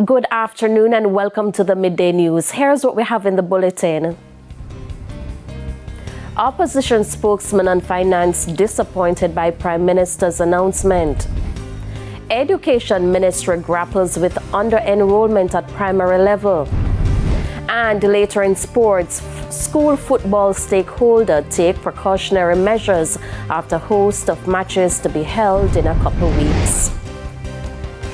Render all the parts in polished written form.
Good afternoon and welcome to the Midday News. Here's what we have in the bulletin. Opposition spokesman on finance disappointed by Prime Minister's announcement. Education Ministry grapples with under-enrollment at primary level. And later in sports, school football stakeholder take precautionary measures after host of matches to be held in a couple weeks.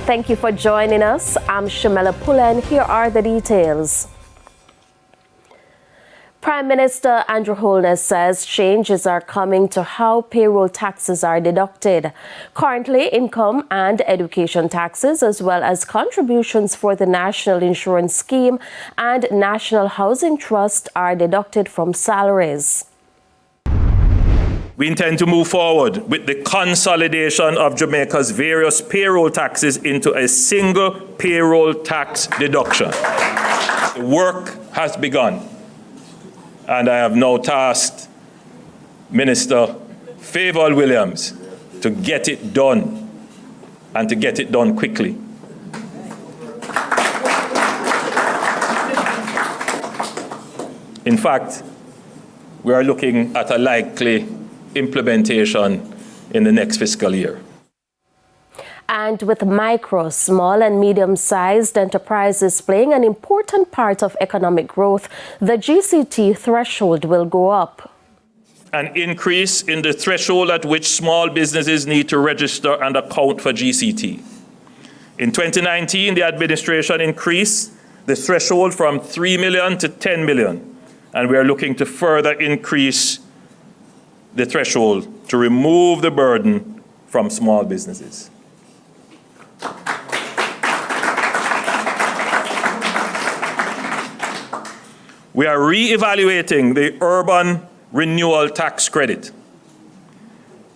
Thank you for joining us. I'm Shamela Pullen. Here are the details. Prime Minister Andrew Holness says changes are coming to how payroll taxes are deducted. Currently, income and education taxes, as well as contributions for the National Insurance Scheme and National Housing Trust, are deducted from salaries. We intend to move forward with the consolidation of Jamaica's various payroll taxes into a single payroll tax deduction. The work has begun, and I have now tasked Minister Favour Williams to get it done, and to get it done quickly. In fact, we are looking at a likely implementation in the next fiscal year. And with micro, small and medium-sized enterprises playing an important part of economic growth, the GCT threshold will go up. An increase in the threshold at which small businesses need to register and account for GCT. In 2019, the administration increased the threshold from 3 million to 10 million, and we are looking to further increase the threshold to remove the burden from small businesses. We are re-evaluating the urban renewal tax credit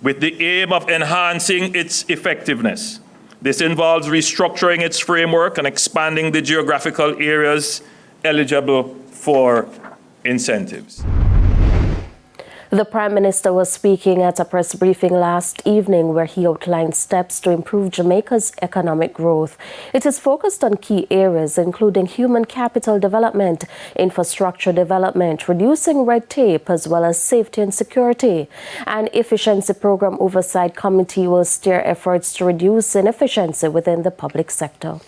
with the aim of enhancing its effectiveness. This involves restructuring its framework and expanding the geographical areas eligible for incentives. The Prime Minister was speaking at a press briefing last evening where he outlined steps to improve Jamaica's economic growth. It is focused on key areas including human capital development, infrastructure development, reducing red tape, as well as safety and security. An efficiency program oversight committee will steer efforts to reduce inefficiency within the public sector.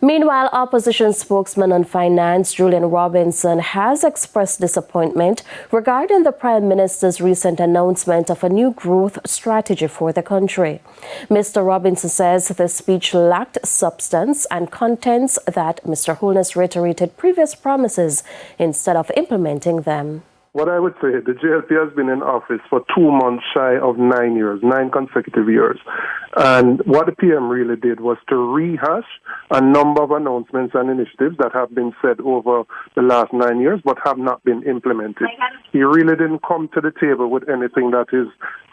Meanwhile, opposition spokesman on finance Julian Robinson has expressed disappointment regarding the Prime Minister's recent announcement of a new growth strategy for the country. Mr. Robinson says the speech lacked substance and contents that Mr. Holness reiterated previous promises instead of implementing them. What I would say, the JLP has been in office for 2 months shy of 9 years, 9 consecutive years. And what the PM really did was to rehash a number of announcements and initiatives that have been said over the last 9 years but have not been implemented. He really didn't come to the table with anything that is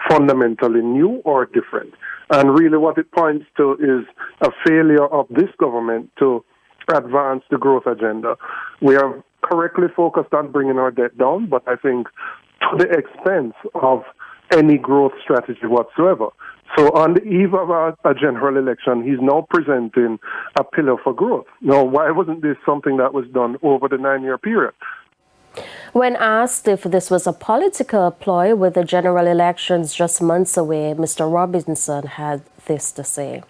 fundamentally new or different. And really what it points to is a failure of this government to advance the growth agenda. We are correctly focused on bringing our debt down, but I think to the expense of any growth strategy whatsoever. So on the eve of a general election, he's now presenting a pillar for growth. Now, why wasn't this something that was done over the 9-year period? When asked if this was a political ploy with the general elections just months away, Mr. Robinson had this to say.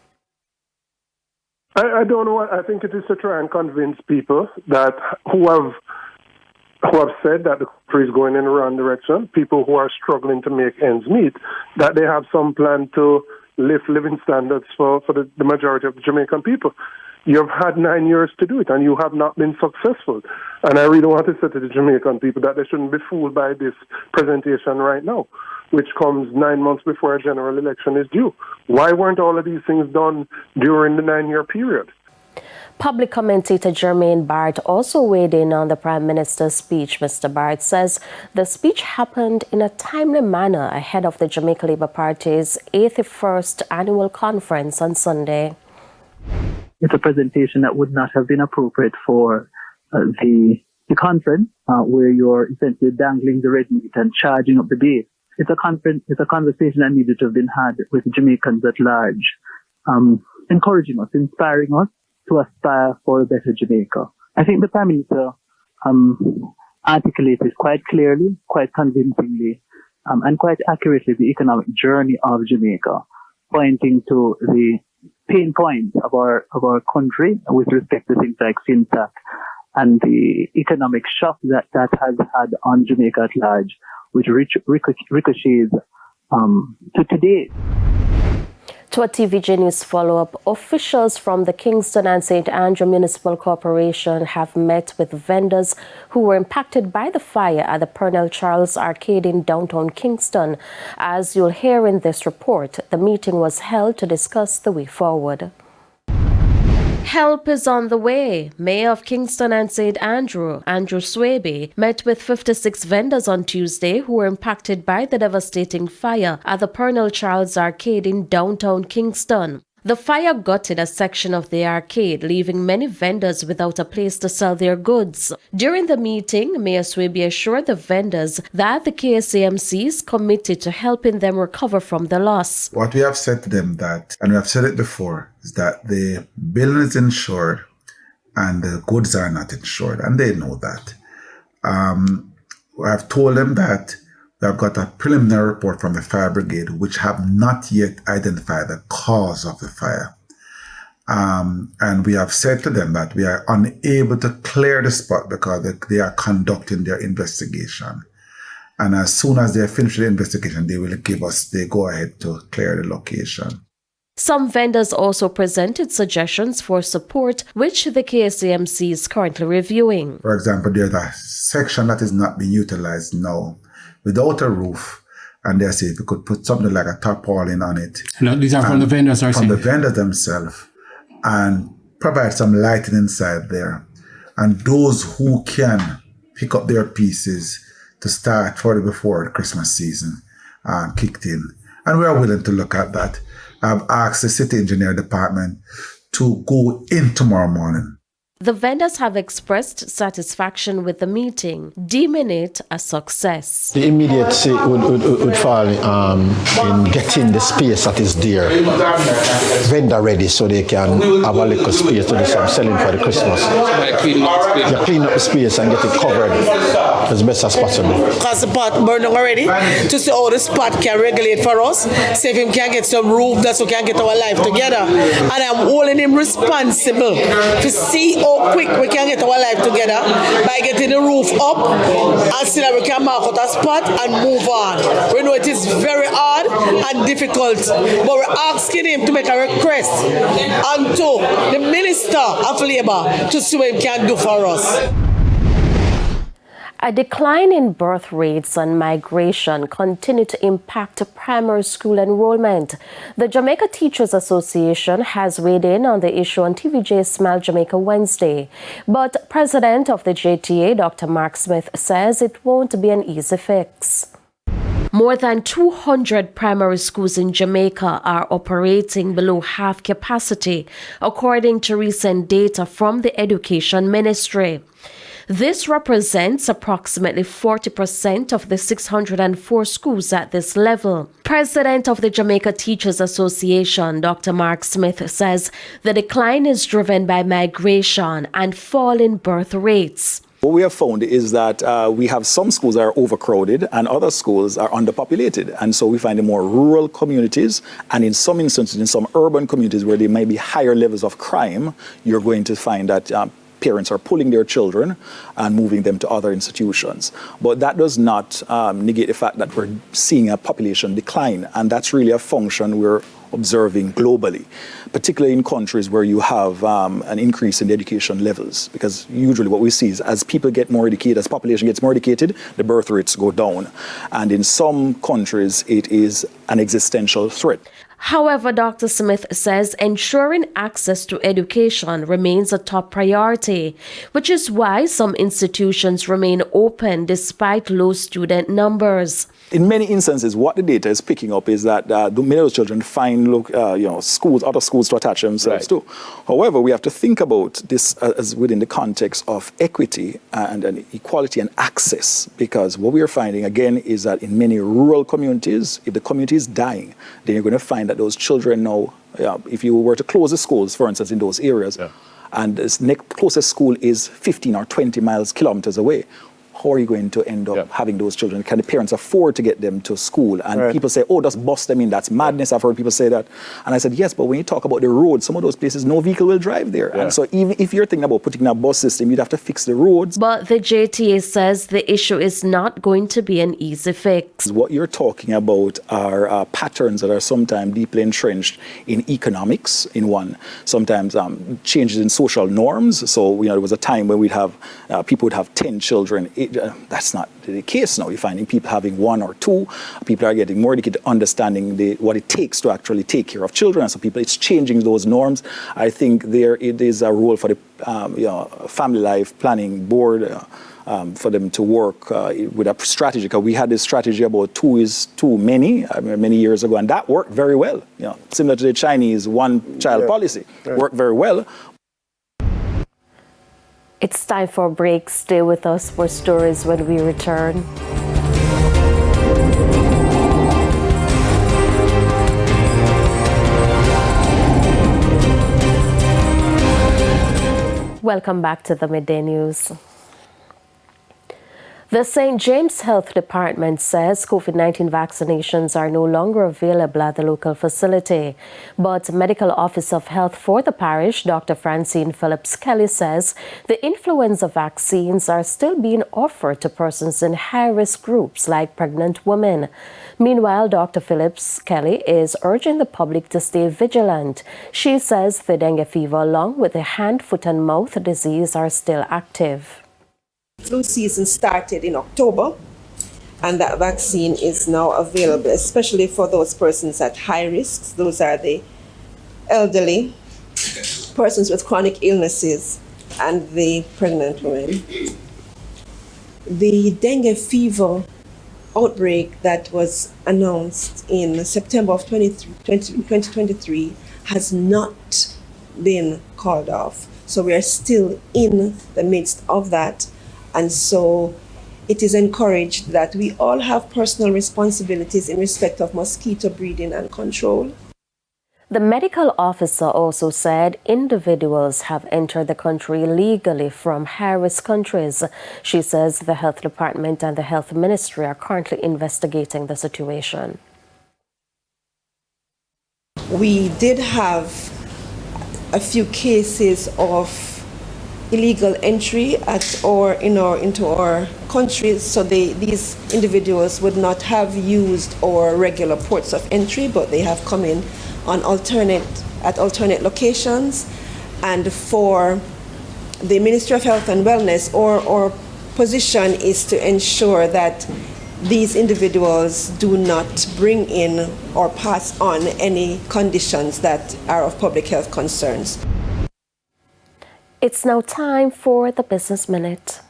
I don't know. I think it is to try and convince people that who have said that the country is going in the wrong direction, people who are struggling to make ends meet, that they have some plan to lift living standards for the majority of the Jamaican people. You've had 9 years to do it, and you have not been successful. And I really want to say to the Jamaican people that they shouldn't be fooled by this presentation right now, which comes 9 months before a general election is due. Why weren't all of these things done during the 9-year period? Public commentator Jermaine Bart also weighed in on the Prime Minister's speech. Mr. Bart says the speech happened in a timely manner ahead of the Jamaica Labour Party's 81st annual conference on Sunday. It's a presentation that would not have been appropriate for the conference, where you're essentially dangling the red meat and charging up the base. It's a conversation that needed to have been had with Jamaicans at large. encouraging us, inspiring us to aspire for a better Jamaica. I think the Prime Minister articulated quite clearly, quite convincingly, and quite accurately the economic journey of Jamaica, pointing to the pain points of our country with respect to things like fintech and the economic shock that has had on Jamaica at large, which ricochets to today. To a TVJ News follow-up, officials from the Kingston and St. Andrew Municipal Corporation have met with vendors who were impacted by the fire at the Pernell Charles Arcade in downtown Kingston. As you'll hear in this report, the meeting was held to discuss the way forward. Help is on the way. Mayor of Kingston and St. Andrew, Andrew Swaby, met with 56 vendors on Tuesday who were impacted by the devastating fire at the Pernell Charles Arcade in downtown Kingston. The fire gutted a section of the arcade, leaving many vendors without a place to sell their goods. During the meeting, Mayor Swaby assured the vendors that the KSAMC is committed to helping them recover from the loss. What we have said to them that, and we have said it before, is that the building is insured and the goods are not insured, and they know that. I have told them that we have got a preliminary report from the fire brigade which have not yet identified the cause of the fire. And we have said to them that we are unable to clear the spot because they are conducting their investigation. And as soon as they finish the investigation, they will give us the go-ahead to clear the location. Some vendors also presented suggestions for support, which the KSAMC is currently reviewing. For example, there's a section that is not being utilized now without a roof, and they say if we could put something like a tarpaulin on it. No, these are from the vendors, are from the vendors themselves, and provide some lighting inside there. And those who can pick up their pieces to start before the Christmas season kicked in. And we are willing to look at that. I've asked the city engineer department to go in tomorrow morning. The vendors have expressed satisfaction with the meeting, deeming it a success. The immediacy would fall in getting the space that is there vendor ready so they can have a little space to do some selling for the Christmas. You clean up the space and get it covered as best as possible. Because the pot burning already, to see how the spot can regulate for us, see if him can get some roof that we can get our life together. And I'm holding him responsible to see how quick we can get our life together by getting the roof up and see that we can mark out a spot and move on. We know it is very hard and difficult, but we're asking him to make a request unto the Minister of Labour to see what he can do for us. A decline in birth rates and migration continue to impact primary school enrollment. The Jamaica Teachers Association has weighed in on the issue on TVJ Smile Jamaica Wednesday. But President of the JTA, Dr. Mark Smith, says it won't be an easy fix. More than 200 primary schools in Jamaica are operating below half capacity, according to recent data from the Education Ministry. This represents approximately 40% of the 604 schools at this level. President of the Jamaica Teachers Association, Dr. Mark Smith, says the decline is driven by migration and falling birth rates. What we have found is that we have some schools that are overcrowded and other schools are underpopulated. And so we find in more rural communities and in some instances in some urban communities where there may be higher levels of crime, you're going to find that parents are pulling their children and moving them to other institutions. But that does not negate the fact that we're seeing a population decline. And that's really a function we're observing globally, particularly in countries where you have an increase in the education levels. Because usually what we see is as people get more educated, as population gets more educated, the birth rates go down. And in some countries, it is an existential threat. However, Dr. Smith says ensuring access to education remains a top priority, which is why some institutions remain open despite low student numbers. In many instances, what the data is picking up is that many of those children find schools, other schools to attach themselves to. However, we have to think about this as within the context of equity and equality and access, because what we are finding again is that in many rural communities, if the community is dying, then you're going to find find that those children now, if you were to close the schools, for instance, in those areas, and the closest school is 15 or 20 kilometers away, how are you going to end up having those children? Can the parents afford to get them to school? And people say, oh, just bus them in. That's madness. I've heard people say that. And I said, yes, but when you talk about the road, some of those places, no vehicle will drive there. And so even if you're thinking about putting a bus system, you'd have to fix the roads. But the JTA says the issue is not going to be an easy fix. What you're talking about are patterns that are sometimes deeply entrenched in economics, in one. Sometimes changes in social norms. So, there was a time when people would have 10 children. That's not the case now. You're finding people having 1 or 2. People are getting more educated, understanding what it takes to actually take care of children. And so it's changing those norms. I think it is a role for the Family Life Planning Board for them to work with a strategy. Because we had this strategy about 2 is too many, many years ago, and that worked very well. Similar to the Chinese one-child policy, worked very well. It's time for a break. Stay with us for stories when we return. Welcome back to the Midday News. The St. James Health Department says COVID-19 vaccinations are no longer available at the local facility. But Medical Officer of Health for the parish, Dr. Francine Phillips-Kelly, says the influenza vaccines are still being offered to persons in high-risk groups like pregnant women. Meanwhile, Dr. Phillips-Kelly is urging the public to stay vigilant. She says the dengue fever along with the hand, foot and mouth disease are still active. Flu season started in October, and that vaccine is now available, especially for those persons at high risks. Those are the elderly, persons with chronic illnesses, and the pregnant women. The dengue fever outbreak that was announced in September of 2023 has not been called off. So we are still in the midst of that. And so it is encouraged that we all have personal responsibilities in respect of mosquito breeding and control. The medical officer also said individuals have entered the country illegally from high-risk countries. She says the health department and the health ministry are currently investigating the situation. We did have a few cases of illegal entry into our country, so these individuals would not have used our regular ports of entry, but they have come in on alternate locations. And for the Ministry of Health and Wellness, our position is to ensure that these individuals do not bring in or pass on any conditions that are of public health concerns. It's now time for the Business Minute.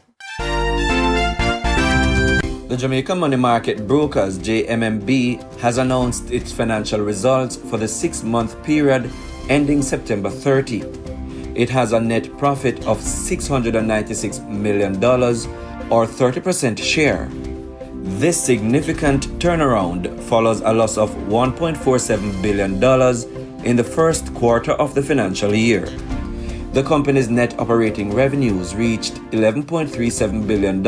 The Jamaica Money Market Brokers, JMMB, has announced its financial results for the 6-month period ending September 30. It has a net profit of $696 million, or 30% share. This significant turnaround follows a loss of $1.47 billion in the first quarter of the financial year. The company's net operating revenues reached $11.37 billion,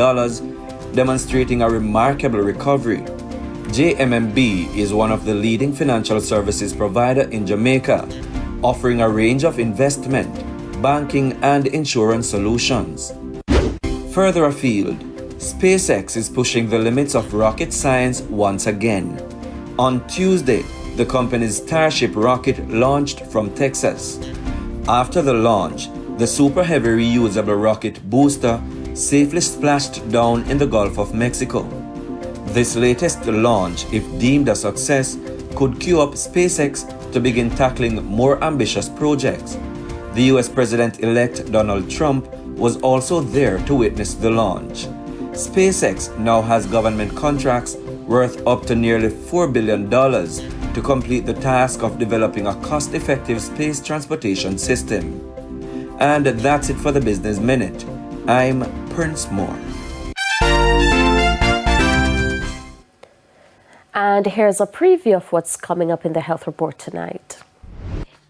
demonstrating a remarkable recovery. JMMB is one of the leading financial services provider in Jamaica, offering a range of investment, banking, and insurance solutions. Further afield, SpaceX is pushing the limits of rocket science once again. On Tuesday, the company's Starship rocket launched from Texas. After the launch, the Super Heavy reusable rocket booster safely splashed down in the Gulf of Mexico. This latest launch, if deemed a success, could cue up SpaceX to begin tackling more ambitious projects. The US President-elect Donald Trump was also there to witness the launch. SpaceX now has government contracts worth up to nearly $4 billion to complete the task of developing a cost-effective space transportation system. And that's it for the Business Minute. I'm Prince Moore. And And here's a preview of what's coming up in the health report tonight.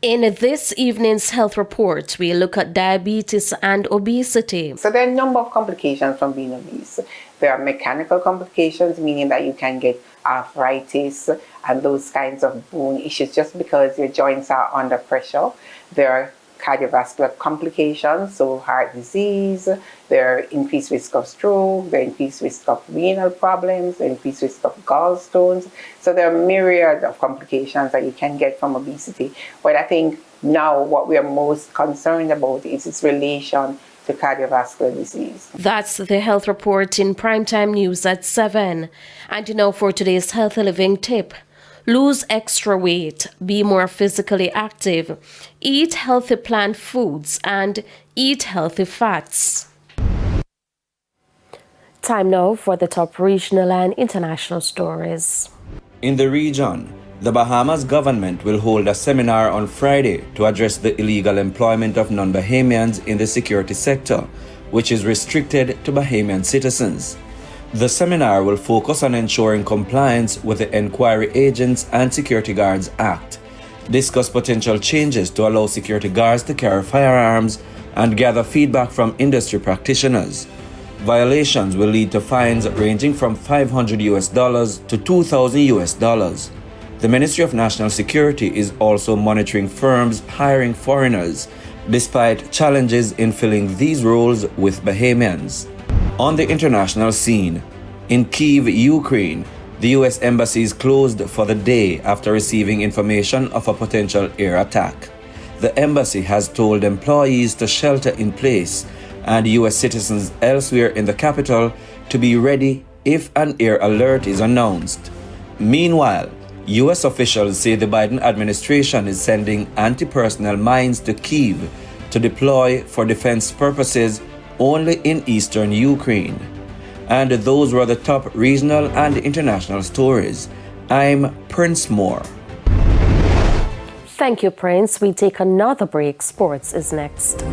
In this evening's health report, we look at diabetes and obesity. So there are a number of complications from being obese. There are mechanical complications, meaning that you can get arthritis and those kinds of bone issues just because your joints are under pressure. There are cardiovascular complications, so heart disease, there are increased risk of stroke, there are increased risk of renal problems, there are increased risk of gallstones. So there are a myriad of complications that you can get from obesity. But I think now what we are most concerned about is its relation to cardiovascular disease. That's the health report in Primetime News at 7. And now for today's healthy living tip. Lose extra weight, be more physically active, eat healthy plant foods, and eat healthy fats. Time now for the top regional and international stories. In the region, the Bahamas government will hold a seminar on Friday to address the illegal employment of non-Bahamians in the security sector, which is restricted to Bahamian citizens. The seminar will focus on ensuring compliance with the Enquiry Agents and Security Guards Act, discuss potential changes to allow security guards to carry firearms, and gather feedback from industry practitioners. Violations will lead to fines ranging from $500 to $2,000. The Ministry of National Security is also monitoring firms hiring foreigners, despite challenges in filling these roles with Bahamians. On the international scene, in Kyiv, Ukraine, the U.S. Embassy is closed for the day after receiving information of a potential air attack. The embassy has told employees to shelter in place and U.S. citizens elsewhere in the capital to be ready if an air alert is announced. Meanwhile, U.S. officials say the Biden administration is sending anti-personnel mines to Kyiv to deploy for defense purposes only in eastern Ukraine. And those were the top regional and international stories. I'm Prince Moore. Thank you, Prince. We take another break. Sports is next.